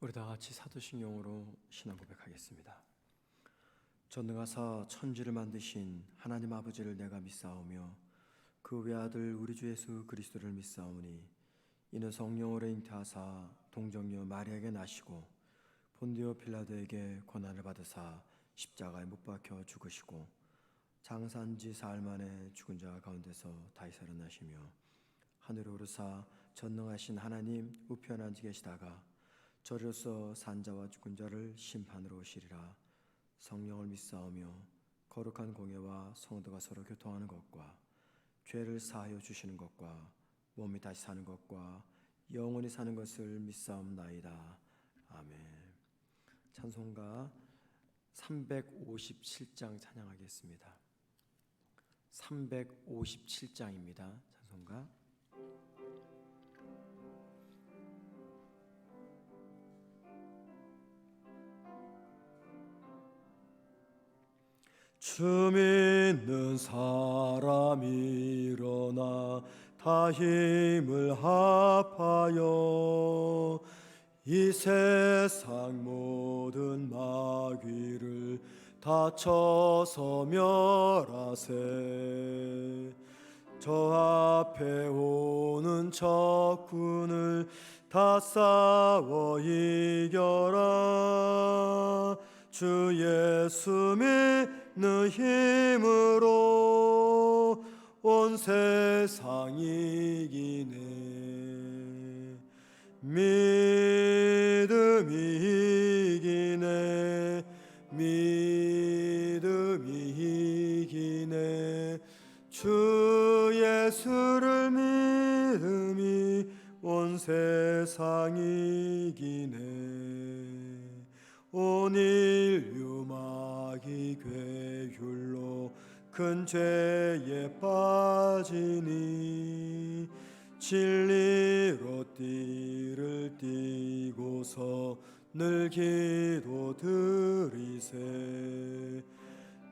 우리 다 같이 사도신경으로 신앙 고백하겠습니다. 전능하사 천지를 만드신 하나님 아버지를 내가 믿사오며 그 외아들 우리 주 예수 그리스도를 믿사오니 이는 성령으로 잉태하사 동정녀 마리아에게 나시고 본디오 빌라도에게 고난을 받으사 십자가에 못 박혀 죽으시고 장사한지 사흘 만에 죽은 자 가운데서 다시 살아나시며 하늘에 오르사 전능하신 하나님 우편에 앉아 계시다가 저리로서 산자와 죽은 자를 심판으로 오시리라. 성령을 믿사오며 거룩한 공예와 성도가 서로 교통하는 것과 죄를 사하여 주시는 것과 몸이 다시 사는 것과 영원히 사는 것을 믿사옵나이다. 아멘. 찬송가 357장 찬양하겠습니다. 357장입니다. 찬송가 주 믿는 사람 일어나 다 힘을 합하여 이 세상 모든 마귀를 다 쳐서 멸하세. 저 앞에 오는 적군을 다 싸워 이겨라. 주 예수 믿는 힘으로 온 세상 이기네. 믿음이 이기네. 믿음이 이기네. 주 예수를 믿음이 온 세상 이기네. 온 인류 마귀 괴율로 큰 죄에 빠지니 진리로 띠를 띠고서 늘 기도 드리세.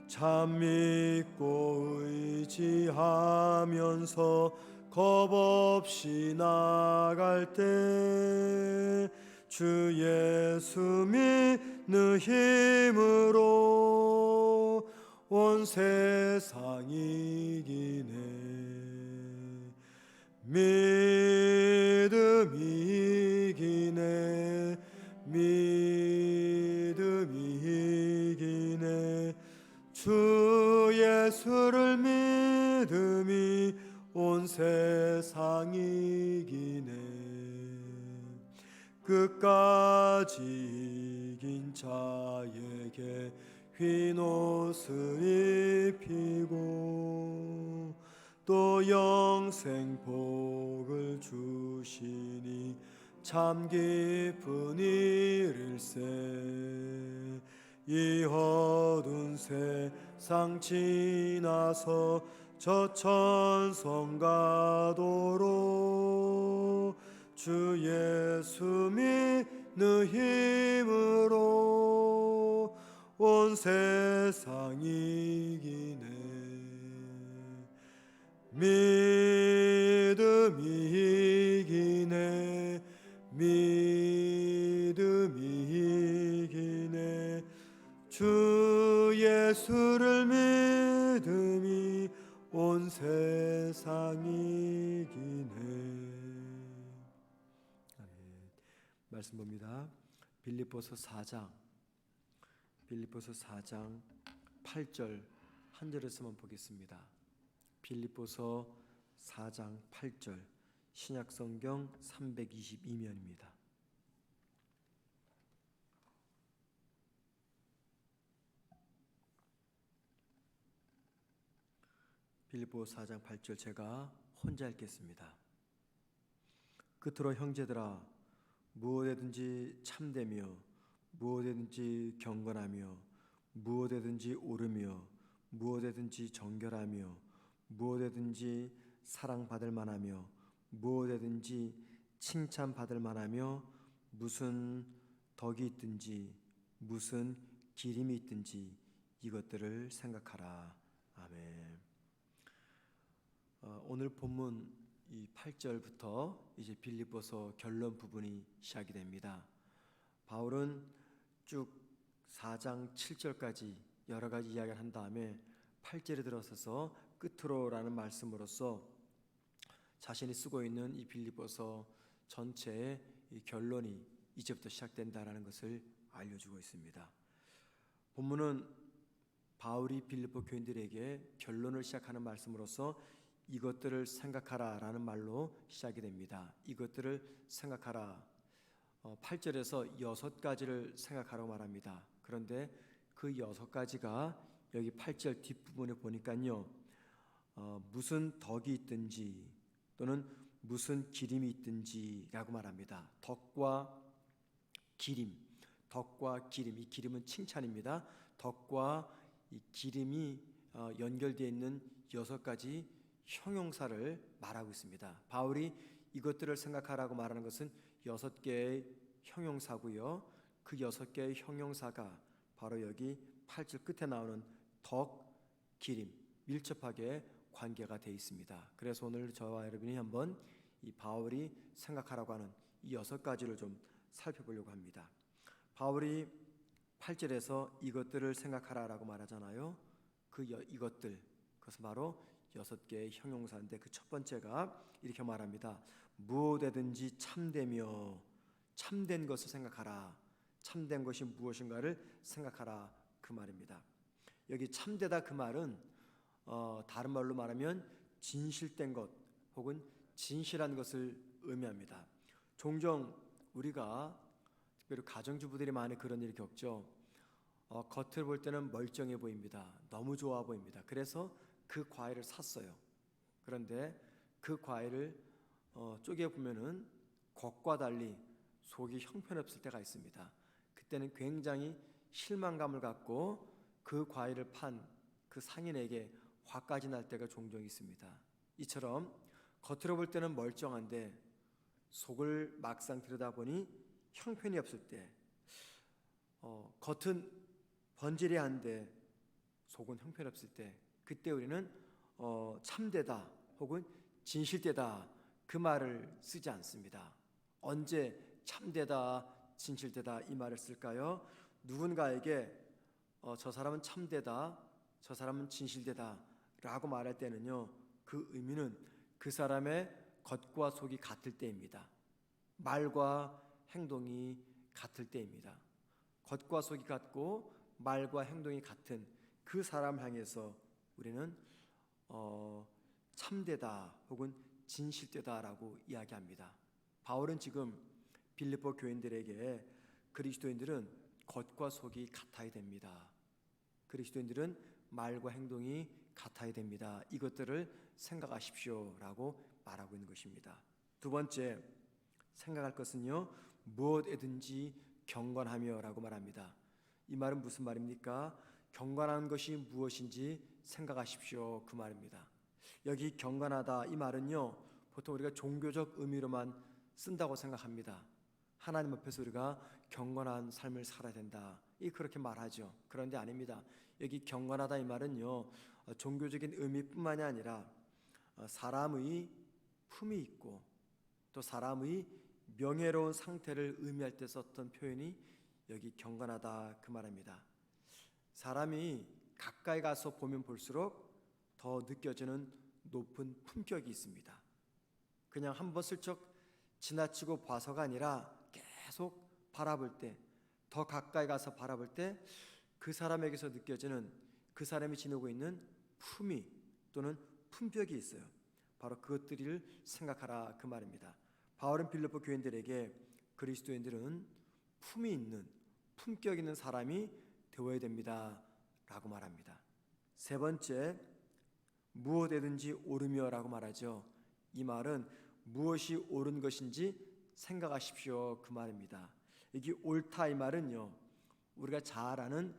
참 믿고 의지하면서 겁 없이 나갈 때 주 예수 믿는 힘으로 온 세상 이기네. 믿음이 이기네. 믿음이 이기네. 주 예수를 믿음이 온 세상 이기네. 끝까지 이긴 자에게 흰 옷을 입히고 또 영생 복을 주시니 참 기쁜 일일세. 이 어두운 세상 지나서 저 천성 가도록 주 예수 믿는 힘으로 온 세상 이기네. 믿음이 이기네. 믿음이 이기네. 주 예수를 믿음이 온 세상 이기네. 아멘. 말씀 봅니다. 빌립보서 4장 8절 한 절에서만 보겠습니다. 빌립보서 4장 8절 신약성경 322면입니다. 빌립보서 4장 8절 제가 혼자 읽겠습니다. 끝으로 형제들아 무엇에든지 참되며 무엇에든지 경건하며 무엇에든지 옳으며 무엇에든지 정결하며 무엇에든지 사랑받을 만하며 무엇에든지 칭찬받을 만하며 무슨 덕이 있든지 무슨 기림이 있든지 이것들을 생각하라. 아멘. 오늘 본문 이 8절부터 이제 빌립보서 결론 부분이 시작이 됩니다. 바울은 쭉 4장 7절까지 여러 가지 이야기를 한 다음에 8절에 들어서서 끝으로라는 말씀으로써 자신이 쓰고 있는 이 빌립보서 전체의 이 결론이 이제부터 시작된다라는 것을 알려주고 있습니다. 본문은 바울이 빌립보 교인들에게 결론을 시작하는 말씀으로써 이것들을 생각하라라는 말로 시작이 됩니다. 이것들을 생각하라. 8절에서 6가지를 생각하라고 말합니다. 그런데 그 6가지가 여기 8절 뒷부분에 보니까요, 무슨 덕이 있든지 또는 무슨 기림이 있든지라고 말합니다. 덕과 기림, 이 기림은 칭찬입니다. 덕과 이 기림이 연결되어 있는 6가지 형용사를 말하고 있습니다. 바울이 이것들을 생각하라고 말하는 것은 6개의 형용사고요. 그 6개의 형용사가 바로 여기 8절 끝에 나오는 덕, 기림, 밀접하게 관계가 되어 있습니다. 그래서 오늘 저와 여러분이 한번 이 바울이 생각하라고 하는 이 6가지를 좀 살펴보려고 합니다. 바울이 8절에서 이것들을 생각하라라고 말하잖아요. 이것들, 그것은 바로 6개의 형용사인데 그 첫 번째가 이렇게 말합니다. 무엇이든지 참되며 참된 것을 생각하라. 참된 것이 무엇인가를 생각하라, 그 말입니다. 여기 참되다 그 말은 다른 말로 말하면 진실된 것 혹은 진실한 것을 의미합니다. 종종 우리가 특별히 가정주부들이 많이 그런 일을 겪죠. 겉을 볼 때는 멀쩡해 보입니다. 너무 좋아 보입니다. 그래서 그 과일을 샀어요. 그런데 그 과일을 쪼개 보면은 겉과 달리 속이 형편없을 때가 있습니다. 그때는 굉장히 실망감을 갖고 그 과일을 판 그 상인에게 화까지 날 때가 종종 있습니다. 이처럼 겉으로 볼 때는 멀쩡한데 속을 막상 들여다보니 형편이 없을 때, 겉은 번지르한데 속은 형편없을 때, 그때 우리는 참되다 혹은 진실되다 그 말을 쓰지 않습니다. 언제 참되다, 진실되다 이 말을 쓸까요? 누군가에게 저 사람은 참되다, 저 사람은 진실되다 라고 말할 때는요, 그 의미는 그 사람의 겉과 속이 같을 때입니다. 말과 행동이 같을 때입니다. 겉과 속이 같고 말과 행동이 같은 그 사람 향해서 우리는 참되다 혹은 진실되다라고 이야기합니다. 바울은 지금 빌립보 교인들에게 그리스도인들은 겉과 속이 같아야 됩니다. 그리스도인들은 말과 행동이 같아야 됩니다. 이것들을 생각하십시오라고 말하고 있는 것입니다. 두 번째 생각할 것은요, 무엇이든지 경건하며라고 말합니다. 이 말은 무슨 말입니까? 경건한 것이 무엇인지 생각하십시오, 그 말입니다. 여기 경건하다 이 말은요, 보통 우리가 종교적 의미로만 쓴다고 생각합니다. 하나님 앞에서 우리가 경건한 삶을 살아야 된다, 그렇게 말하죠. 그런데 아닙니다. 여기 경건하다 이 말은요, 종교적인 의미뿐만이 아니라 사람의 품이 있고 또 사람의 명예로운 상태를 의미할 때 썼던 표현이 여기 경건하다 그 말입니다. 사람이 가까이 가서 보면 볼수록 더 느껴지는 높은 품격이 있습니다. 그냥 한번 슬쩍 지나치고 봐서가 아니라 계속 바라볼 때, 더 가까이 가서 바라볼 때 그 사람에게서 느껴지는 그 사람이 지니고 있는 품위 또는 품격이 있어요. 바로 그것들을 생각하라 그 말입니다. 바울은 빌립보 교인들에게 그리스도인들은 품이 있는, 품격 있는 사람이 되어야 됩니다 라고 말합니다. 세 번째, 무엇이든지 오르며라고 말하죠. 이 말은 무엇이 옳은 것인지 생각하십시오 그 말입니다. 여기 옳다 이 말은요, 우리가 잘 아는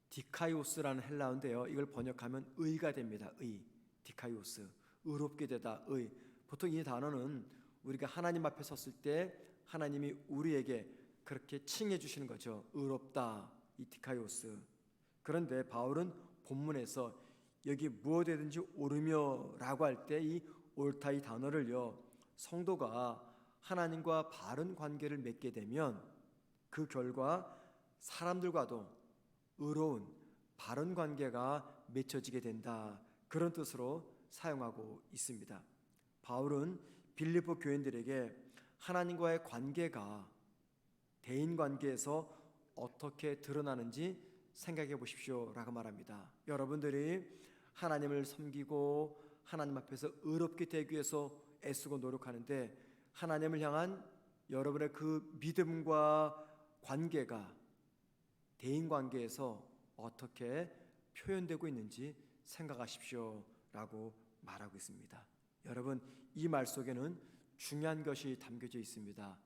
디카이오스라는 헬라어인데요, 이걸 번역하면 의가 됩니다. 의, 디카이오스, 의롭게 되다, 의. 보통 이 단어는 우리가 하나님 앞에 섰을 때 하나님이 우리에게 그렇게 칭해 주시는 거죠. 의롭다, 이 디카이오스. 그런데 바울은 본문에서 여기 무엇이든지 오르며라고 할 때 이 옳다 이 단어를요, 성도가 하나님과 바른 관계를 맺게 되면 그 결과 사람들과도 의로운 바른 관계가 맺혀지게 된다, 그런 뜻으로 사용하고 있습니다. 바울은 빌립보 교인들에게 하나님과의 관계가 대인관계에서 어떻게 드러나는지 생각해 보십시오 라고 말합니다. 여러분들이 하나님을 섬기고 하나님 앞에서 의롭게 되기 위해서 애쓰고 노력하는데 하나님을 향한 여러분의 그 믿음과 관계가 대인관계에서 어떻게 표현되고 있는지 생각하십시오 라고 말하고 있습니다. 여러분, 이 말 속에는 중요한 것이 담겨져 있습니다.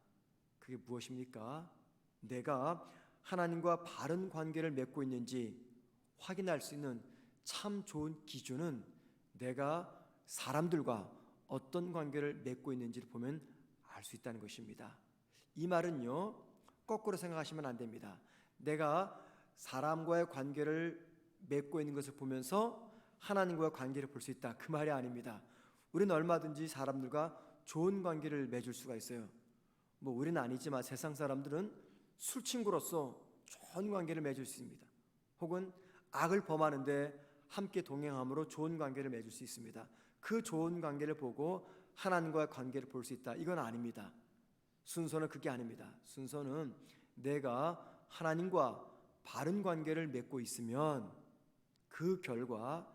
그게 무엇입니까? 내가 하나님과 바른 관계를 맺고 있는지 확인할 수 있는 참 좋은 기준은 내가 사람들과 어떤 관계를 맺고 있는지를 보면 알 수 있다는 것입니다. 이 말은요, 거꾸로 생각하시면 안 됩니다. 내가 사람과의 관계를 맺고 있는 것을 보면서 하나님과의 관계를 볼 수 있다, 그 말이 아닙니다. 우리는 얼마든지 사람들과 좋은 관계를 맺을 수가 있어요. 우리는 아니지만 세상 사람들은 술친구로서 좋은 관계를 맺을 수 있습니다. 혹은 악을 범하는데 함께 동행함으로 좋은 관계를 맺을 수 있습니다. 그 좋은 관계를 보고 하나님과의 관계를 볼 수 있다, 이건 아닙니다. 순서는 그게 아닙니다. 순서는 내가 하나님과 바른 관계를 맺고 있으면 그 결과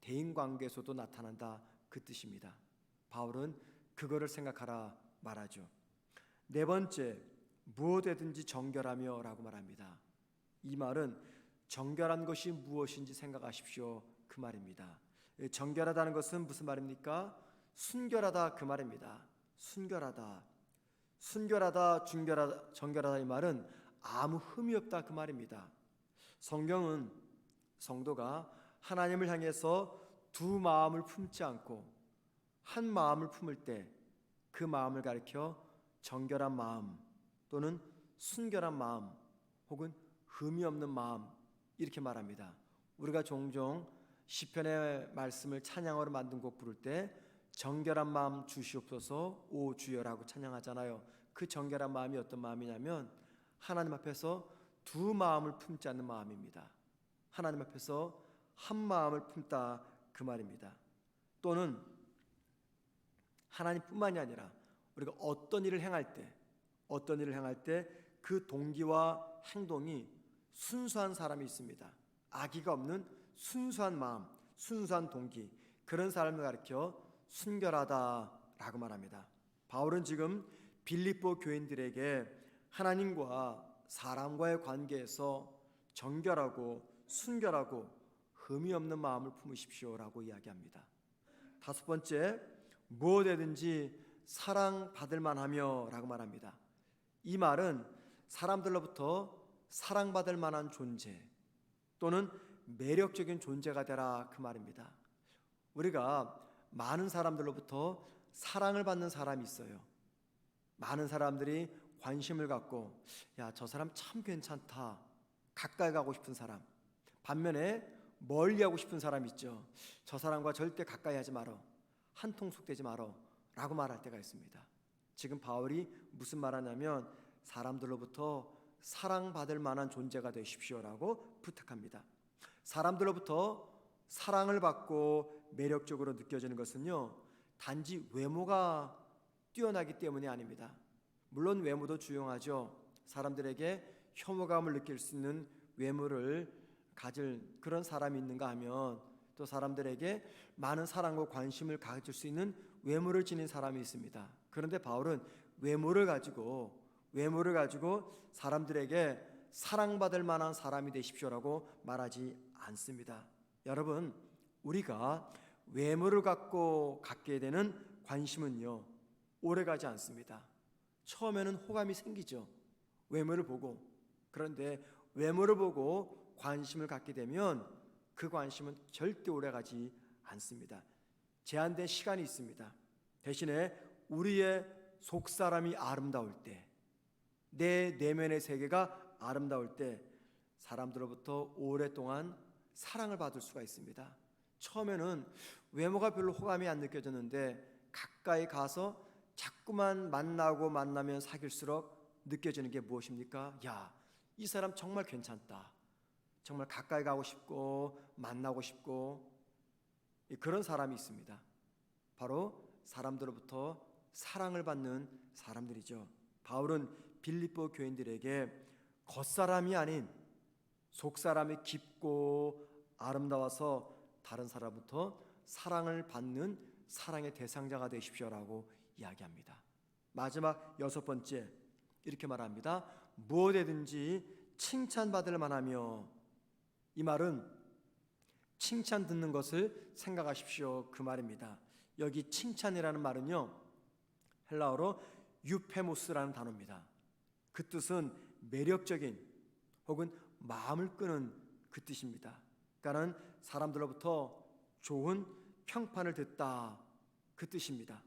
대인관계에서도 나타난다, 그 뜻입니다. 바울은 그거를 생각하라 말하죠. 네 번째, 무엇이든지 정결하며 라고 말합니다. 이 말은 정결한 것이 무엇인지 생각하십시오, 그 말입니다. 정결하다는 것은 무슨 말입니까? 순결하다, 그 말입니다. 순결하다, 정결하다, 이 말은 아무 흠이 없다, 그 말입니다. 성경은 성도가 하나님을 향해서 두 마음을 품지 않고 한 마음을 품을 때 그 마음을 가리켜 정결한 마음 또는 순결한 마음 혹은 흠이 없는 마음, 이렇게 말합니다. 우리가 종종 시편의 말씀을 찬양으로 만든 곡 부를 때 정결한 마음 주시옵소서 오 주여라고 찬양하잖아요. 그 정결한 마음이 어떤 마음이냐면 하나님 앞에서 두 마음을 품지 않는 마음입니다. 하나님 앞에서 한 마음을 품다, 그 말입니다. 또는 하나님뿐만이 아니라 우리가 어떤 일을 행할 때 그 동기와 행동이 순수한 사람이 있습니다. 악의가 없는 순수한 마음, 순수한 동기, 그런 사람을 가리켜 순결하다라고 말합니다. 바울은 지금 빌립보 교인들에게 하나님과 사람과의 관계에서 정결하고 순결하고 흠이 없는 마음을 품으십시오라고 이야기합니다. 다섯 번째, 무엇이든지 사랑받을 만하며 라고 말합니다. 이 말은 사람들로부터 사랑받을 만한 존재 또는 매력적인 존재가 되라, 그 말입니다. 우리가 많은 사람들로부터 사랑을 받는 사람이 있어요. 많은 사람들이 관심을 갖고 야, 저 사람 참 괜찮다, 가까이 가고 싶은 사람. 반면에 멀리하고 싶은 사람 있죠. 저 사람과 절대 가까이 하지 말어, 한통속 되지 말어 라고 말할 때가 있습니다. 지금 바울이 무슨 말하냐면 사람들로부터 사랑받을 만한 존재가 되십시오라고 부탁합니다. 사람들로부터 사랑을 받고 매력적으로 느껴지는 것은요, 단지 외모가 뛰어나기 때문이 아닙니다. 물론 외모도 중요하죠. 사람들에게 혐오감을 느낄 수 있는 외모를 가질 그런 사람이 있는가 하면 또 사람들에게 많은 사랑과 관심을 가질 수 있는 외모를 지닌 사람이 있습니다. 그런데 바울은 외모를 가지고 사람들에게 사랑받을 만한 사람이 되십시오라고 말하지 않습니다. 여러분, 우리가 외모를 갖고 갖게 되는 관심은요, 오래가지 않습니다. 처음에는 호감이 생기죠. 외모를 보고. 그런데 외모를 보고 관심을 갖게 되면 그 관심은 절대 오래가지 않습니다. 제한된 시간이 있습니다. 대신에 우리의 속사람이 아름다울 때, 내 내면의 세계가 아름다울 때 사람들로부터 오랫동안 사랑을 받을 수가 있습니다. 처음에는 외모가 별로 호감이 안 느껴졌는데 가까이 가서 자꾸만 만나면 사귈수록 느껴지는 게 무엇입니까? 야, 이 사람 정말 괜찮다. 정말 가까이 가고 싶고 만나고 싶고 그런 사람이 있습니다. 바로 사람들로부터 사랑을 받는 사람들이죠. 바울은 빌립보 교인들에게 겉사람이 아닌 속사람이 깊고 아름다워서 다른 사람부터 사랑을 받는 사랑의 대상자가 되십시오라고 이야기합니다. 마지막 6번째 이렇게 말합니다. 무엇이든지 칭찬받을 만하며, 이 말은 칭찬 듣는 것을 생각하십시오 그 말입니다. 여기 칭찬이라는 말은요, 헬라어로 유페모스라는 단어입니다. 그 뜻은 매력적인 혹은 마음을 끄는 그 뜻입니다. 그러니까는 사람들로부터 좋은 평판을 듣다 그 뜻입니다.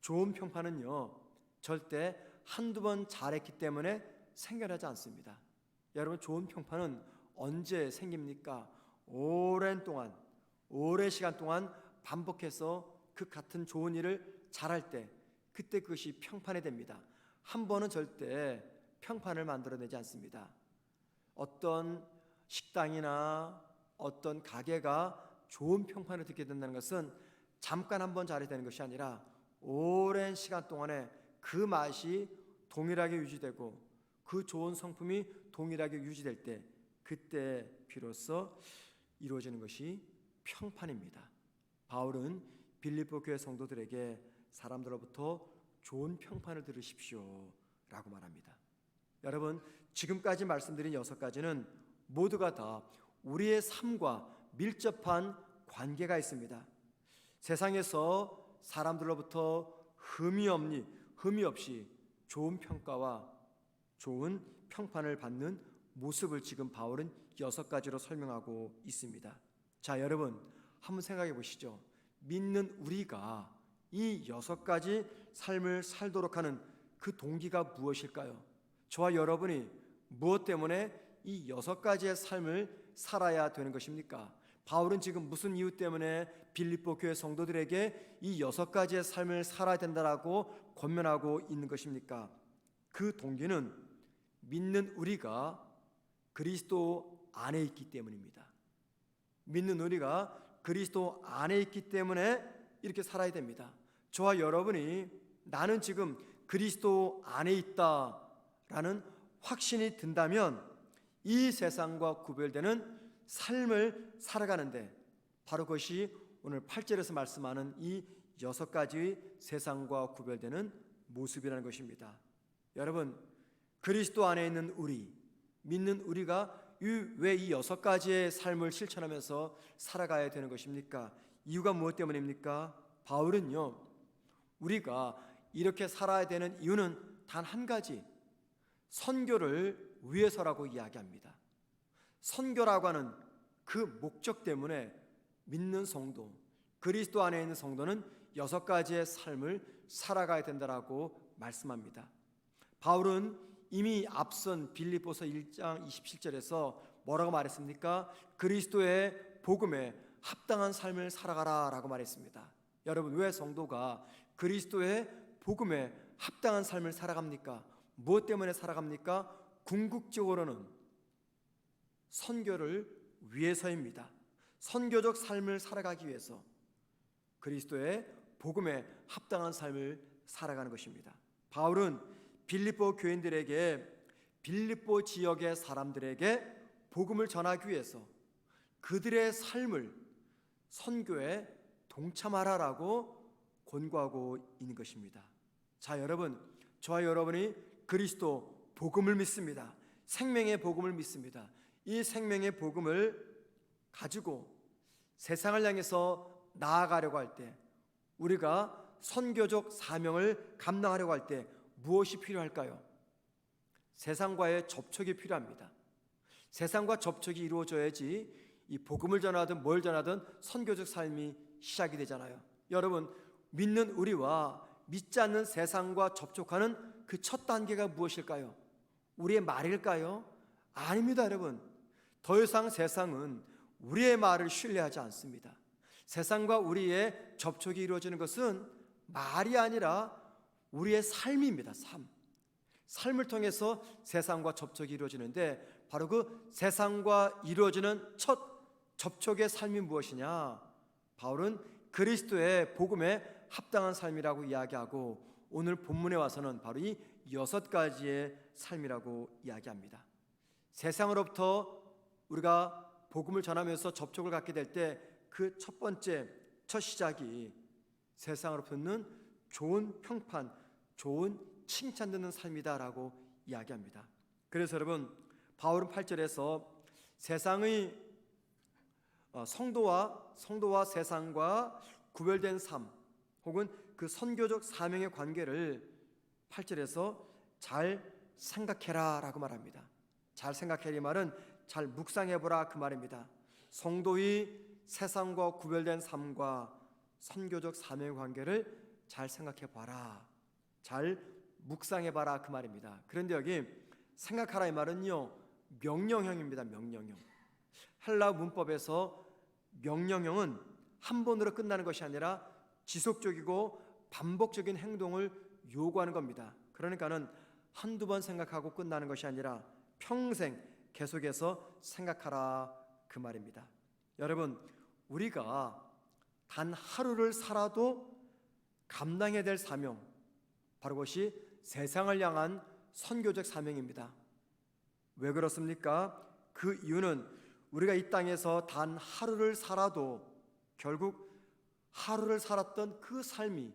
좋은 평판은요 절대 한두 번 잘했기 때문에 생겨나지 않습니다. 여러분, 좋은 평판은 언제 생깁니까? 오랜 동안, 오랜 시간 동안 반복해서 그 같은 좋은 일을 잘할 때, 그때 그것이 평판이 됩니다. 한 번은 절대 평판을 만들어내지 않습니다. 어떤 식당이나 어떤 가게가 좋은 평판을 듣게 된다는 것은 잠깐 한 번 잘해야 되는 것이 아니라 오랜 시간 동안에 그 맛이 동일하게 유지되고 그 좋은 성품이 동일하게 유지될 때, 그때 비로소 이루어지는 것이 평판입니다. 바울은 빌립보 교회 성도들에게 사람들로부터 좋은 평판을 들으십시오 라고 말합니다. 여러분, 지금까지 말씀드린 6가지는 모두가 다 우리의 삶과 밀접한 관계가 있습니다. 세상에서 사람들로부터 흠이 없이 좋은 평가와 좋은 평판을 받는 모습을 지금 바울은 6가지로 설명하고 있습니다. 자, 여러분, 한번 생각해 보시죠. 믿는 우리가 이 6가지 삶을 살도록 하는 그 동기가 무엇일까요? 저와 여러분이 무엇 때문에 이 6가지의 삶을 살아야 되는 것입니까? 바울은 지금 무슨 이유 때문에 빌립보 교회 성도들에게 이 6가지의 삶을 살아야 된다라고 권면하고 있는 것입니까? 그 동기는 믿는 우리가 그리스도 안에 있기 때문입니다. 믿는 우리가 그리스도 안에 있기 때문에 이렇게 살아야 됩니다. 저와 여러분이 나는 지금 그리스도 안에 있다라는 확신이 든다면 이 세상과 구별되는 삶을 살아가는데, 바로 그것이 오늘 8절에서 말씀하는 이 6가지의 세상과 구별되는 모습이라는 것입니다. 여러분, 그리스도 안에 있는 우리, 믿는 우리가 왜 이 6가지의 삶을 실천하면서 살아가야 되는 것입니까? 이유가 무엇 때문입니까? 바울은요, 우리가 이렇게 살아야 되는 이유는 단 한 가지, 선교를 위해서라고 이야기합니다. 선교라고 하는 그 목적 때문에 믿는 성도, 그리스도 안에 있는 성도는 6가지의 삶을 살아가야 된다라고 말씀합니다. 바울은 이미 앞선 빌립보서 1장 27절에서 뭐라고 말했습니까? 그리스도의 복음에 합당한 삶을 살아가라 라고 말했습니다. 여러분, 왜 성도가 그리스도의 복음에 합당한 삶을 살아갑니까? 무엇 때문에 살아갑니까? 궁극적으로는 선교를 위해서입니다. 선교적 삶을 살아가기 위해서 그리스도의 복음에 합당한 삶을 살아가는 것입니다. 바울은 빌립보 교인들에게, 빌립보 지역의 사람들에게 복음을 전하기 위해서 그들의 삶을 선교에 동참하라라고 권고하고 있는 것입니다. 자, 여러분, 저와 여러분이 그리스도 복음을 믿습니다. 생명의 복음을 믿습니다. 이 생명의 복음을 가지고 세상을 향해서 나아가려고 할 때, 우리가 선교적 사명을 감당하려고 할 때 무엇이 필요할까요? 세상과의 접촉이 필요합니다. 세상과 접촉이 이루어져야지 이 복음을 전하든 뭘 전하든 선교적 삶이 시작이 되잖아요. 여러분, 믿는 우리와 믿지 않는 세상과 접촉하는 그 첫 단계가 무엇일까요? 우리의 말일까요? 아닙니다, 여러분. 더 이상 세상은 우리의 말을 신뢰하지 않습니다. 세상과 우리의 접촉이 이루어지는 것은 말이 아니라 우리의 삶입니다. 삶을 통해서 세상과 접촉이 이루어지는데, 바로 그 세상과 이루어지는 첫 접촉의 삶이 무엇이냐? 바울은 그리스도의 복음에 합당한 삶이라고 이야기하고, 오늘 본문에 와서는 바로 이 6가지의 삶이라고 이야기합니다. 세상으로부터 우리가 복음을 전하면서 접촉을 갖게 될 때 그 첫 번째, 첫 시작이 세상으로부터는 좋은 평판, 좋은 칭찬 듣는 삶이다라고 이야기합니다. 그래서 여러분, 바울은 8절에서 세상의 성도와 세상과 구별된 삶, 혹은 그 선교적 사명의 관계를 8절에서 잘 생각해라 라고 말합니다. 잘 생각해라 이 말은 잘 묵상해보라 그 말입니다. 성도의 세상과 구별된 삶과 선교적 사명의 관계를 잘 생각해봐라, 잘 묵상해봐라 그 말입니다. 그런데 여기 생각하라 이 말은요, 명령형입니다. 명령형. 헬라 문법에서 명령형은 한 번으로 끝나는 것이 아니라 지속적이고 반복적인 행동을 요구하는 겁니다. 그러니까는 한두 번 생각하고 끝나는 것이 아니라 평생 계속해서 생각하라 그 말입니다. 여러분, 우리가 단 하루를 살아도 감당해야 될 사명, 바로 그것이 세상을 향한 선교적 사명입니다. 왜 그렇습니까? 그 이유는 우리가 이 땅에서 단 하루를 살아도 결국 하루를 살았던 그 삶이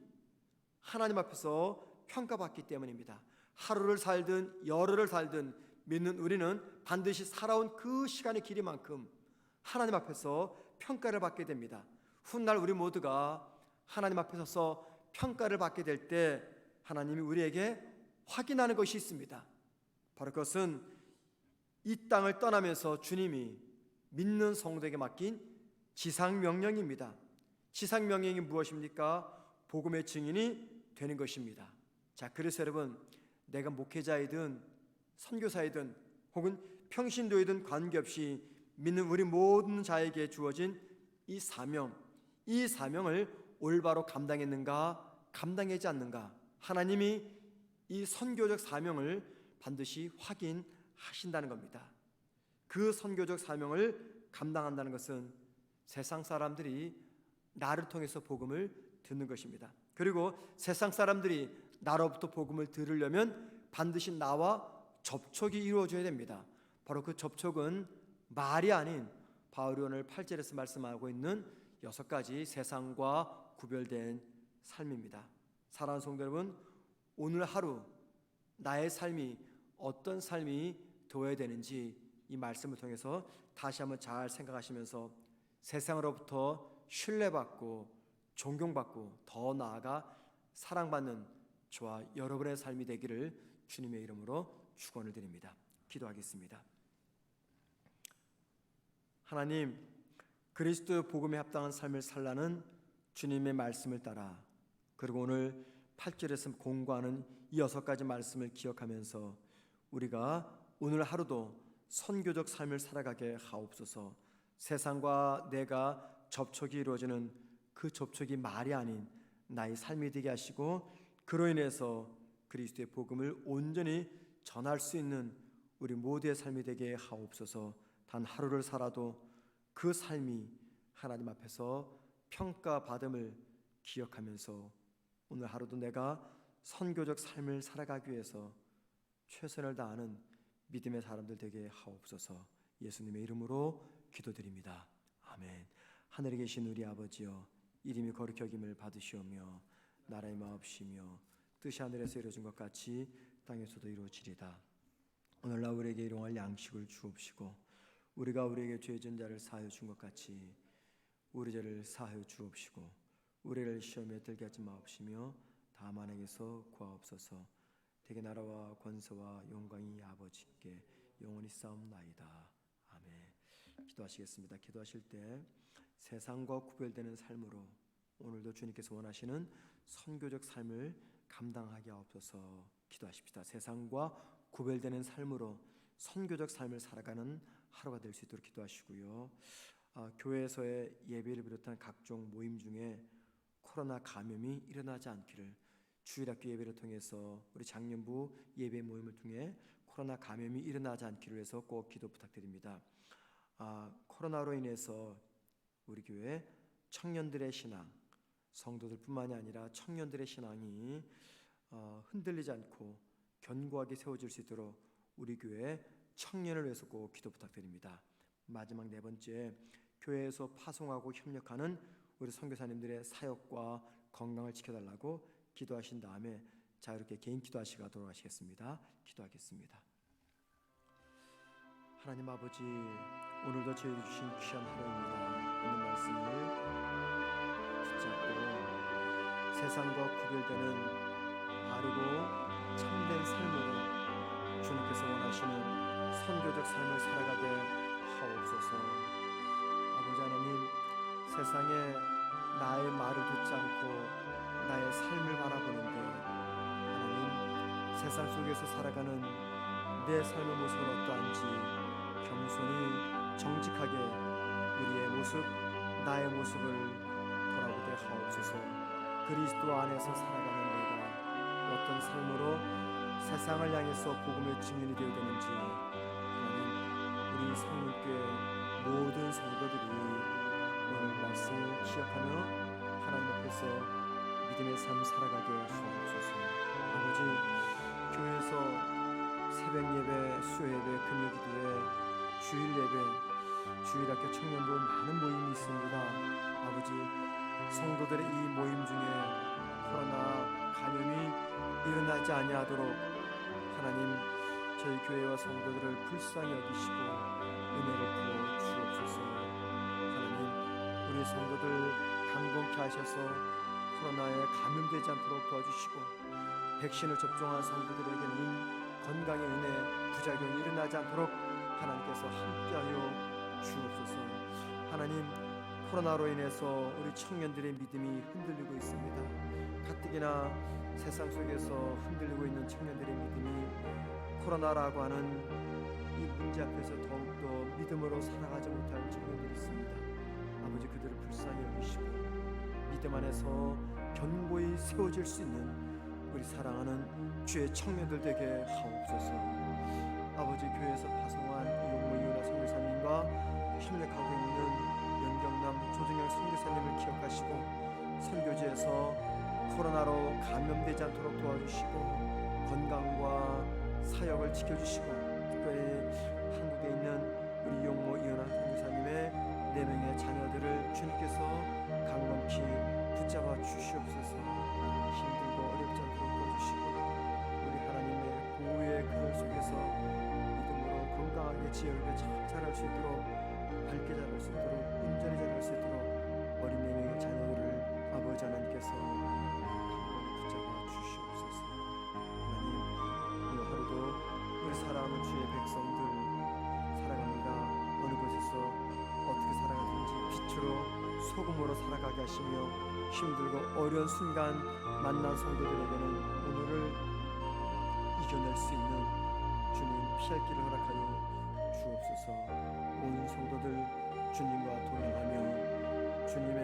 하나님 앞에서 평가받기 때문입니다. 하루를 살든 열흘을 살든 믿는 우리는 반드시 살아온 그 시간의 길이만큼 하나님 앞에서 평가를 받게 됩니다. 훗날 우리 모두가 하나님 앞에 서서 평가를 받게 될 때 하나님이 우리에게 확인하는 것이 있습니다. 바로 그것은 이 땅을 떠나면서 주님이 믿는 성도에게 맡긴 지상명령입니다. 지상명령이 무엇입니까? 복음의 증인이 되는 것입니다. 자, 그래서 여러분, 내가 목회자이든 선교사이든 혹은 평신도이든 관계없이 믿는 우리 모든 자에게 주어진 이 사명, 이 사명을 올바로 감당했는가, 감당하지 않는가, 하나님이 이 선교적 사명을 반드시 확인하신다는 겁니다. 그 선교적 사명을 감당한다는 것은 세상 사람들이 나를 통해서 복음을 듣는 것입니다. 그리고 세상 사람들이 나로부터 복음을 들으려면 반드시 나와 접촉이 이루어져야 됩니다. 바로 그 접촉은 말이 아닌 바울이 오늘 8절에서 말씀하고 있는 6가지 세상과 구별된 삶입니다. 사랑하는 성도 여러분, 오늘 하루 나의 삶이 어떤 삶이 되어야 되는지 이 말씀을 통해서 다시 한번 잘 생각하시면서 세상으로부터 신뢰받고 존경받고 더 나아가 사랑받는 저와 여러분의 삶이 되기를 주님의 이름으로 축원을 드립니다. 기도하겠습니다. 하나님, 그리스도의 복음에 합당한 삶을 살라는 주님의 말씀을 따라, 그리고 오늘 8절에서 공부하는 이 6가지 말씀을 기억하면서 우리가 오늘 하루도 선교적 삶을 살아가게 하옵소서. 세상과 내가 접촉이 이루어지는 그 접촉이 말이 아닌 나의 삶이 되게 하시고, 그로 인해서 그리스도의 복음을 온전히 전할 수 있는 우리 모두의 삶이 되게 하옵소서. 단 하루를 살아도 그 삶이 하나님 앞에서 평가받음을 기억하면서 오늘 하루도 내가 선교적 삶을 살아가기 위해서 최선을 다하는 믿음의 사람들 되게 하옵소서. 예수님의 이름으로 기도드립니다. 아멘. 하늘에 계신 우리 아버지여, 이름이 거룩히 여김을 받으시오며 나라의 마옵시며 뜻이 하늘에서 이루어진 것 같이 땅에서도 이루어지리다. 오늘날 우리에게 일용할 양식을 주옵시고 우리가 우리에게 죄 지은 자를 사하여 준 것 같이 우리 죄를 사하여 주옵시고 우리를 시험에 들게 하지 마옵시며 다만에게서 구하옵소서. 대개 나라와 권세와 영광이 아버지께 영원히 싸움나이다. 아멘. 기도하시겠습니다. 기도하실 때 세상과 구별되는 삶으로 오늘도 주님께서 원하시는 선교적 삶을 감당하게 하옵소서. 기도하십시다. 세상과 구별되는 삶으로 선교적 삶을 살아가는 하루가 될 수 있도록 기도하시고요. 교회에서의 예배를 비롯한 각종 모임 중에 코로나 감염이 일어나지 않기를 주일학교 예배를 통해서 우리 작년부 예배 모임을 통해 코로나 감염이 일어나지 않기를 위해서 꼭 기도 부탁드립니다. 코로나로 인해서 우리 교회 청년들의 신앙, 성도들뿐만이 아니라 청년들의 신앙이 흔들리지 않고 견고하게 세워질 수 있도록 우리 교회 청년을 위해서 꼭 기도 부탁드립니다. 마지막 네 번째, 교회에서 파송하고 협력하는 우리 선교사님들의 사역과 건강을 지켜달라고 기도하신 다음에 자유롭게 개인 기도하시고 돌아가시겠습니다. 기도하겠습니다. 하나님 아버지, 오늘도 저희에게 주신 귀한 하루입니다. 오늘 말씀을 붙잡고 세상과 구별되는 바르고 참된 삶으로 주님께서 원하시는 선교적 삶을 살아가게 하옵소서. 아버지 하나님, 세상에 나의 말을 듣지 않고 나의 삶을 바라보는데 하나님, 세상 속에서 살아가는 내 삶의 모습은 어떠한지 겸손히 정직하게 우리의 모습, 나의 모습을 돌아보게 하옵소서. 그리스도 안에서 살아가는 내가 어떤 삶으로 세상을 향해서 복음의 증인이 되어야 되는지 하나님, 우리 성문교회 모든 성도들이 오늘 말씀을 기억하며 하나님 앞에서 믿음의 삶 살아가게 하옵소서. 아버지, 교회에서 새벽 예배, 수요 예배, 금요 기도회, 주일 예배, 주일학교 청년부 많은 모임이 있습니다. 아버지, 성도들의 이 모임 중에 코로나 감염이 일어나지 아니하도록 하나님, 저희 교회와 성도들을 불쌍히 여기시고 은혜를 부어 주옵소서. 하나님, 우리 성도들 강건케 하셔서 코로나에 감염되지 않도록 도와주시고 백신을 접종한 성도들에게는 건강의 은혜, 부작용이 일어나지 않도록 하나님께서 함께하여 주옵소서. 하나님, 코로나로 인해서 우리 청년들의 믿음이 흔들리고 있습니다. 가뜩이나 세상 속에서 흔들리고 있는 청년들의 믿음이 코로나라고 하는 이 문제 앞에서 더욱더 믿음으로 살아가지 못할 청년들이 있습니다. 아버지, 그들을 불쌍히 여기시고 믿음 안에서 견고히 세워질 수 있는 우리 사랑하는 주의 청년들 되게 하옵소서. 아버지, 교회에서 파송한 이용모 이은하 선교사님과 협력하고 있는 연경남 조정영 선교사님을 기억하시고 선교지에서 코로나로 감염되지 않도록 도와주시고 건강과 사역을 지켜주시고 특별히 한국에 있는 우리 이용모 이은하 선교사님의 4명의 자녀들을 주님께서 강건히 붙잡아 주시옵소서. 힘들고 어렵지 않도록 도와주시고 우리 하나님의 보호의 그늘 속에서 믿음으로 건강하게 지혜롭게 잘 자랄 수 있도록, 밝게 자랄 수 있도록, 온전히 자랄 수 있도록 어린 4명의 자녀들을 아버지 하나님께서 강건히 붙잡아 주시옵소서. 하나님, 오늘 하루도 우리 사랑하는 주의 백성들 살아갑니다. 어느 곳에서 어떻게 살아가든지 빛으로 소금으로 살아가게 하시며 힘들고 어려운 순간 만난 성도들에게는 오늘을 이겨낼 수 있는 주님 피할 길을 허락하여 주옵소서. 온 성도들 주님과 동행하며 주님의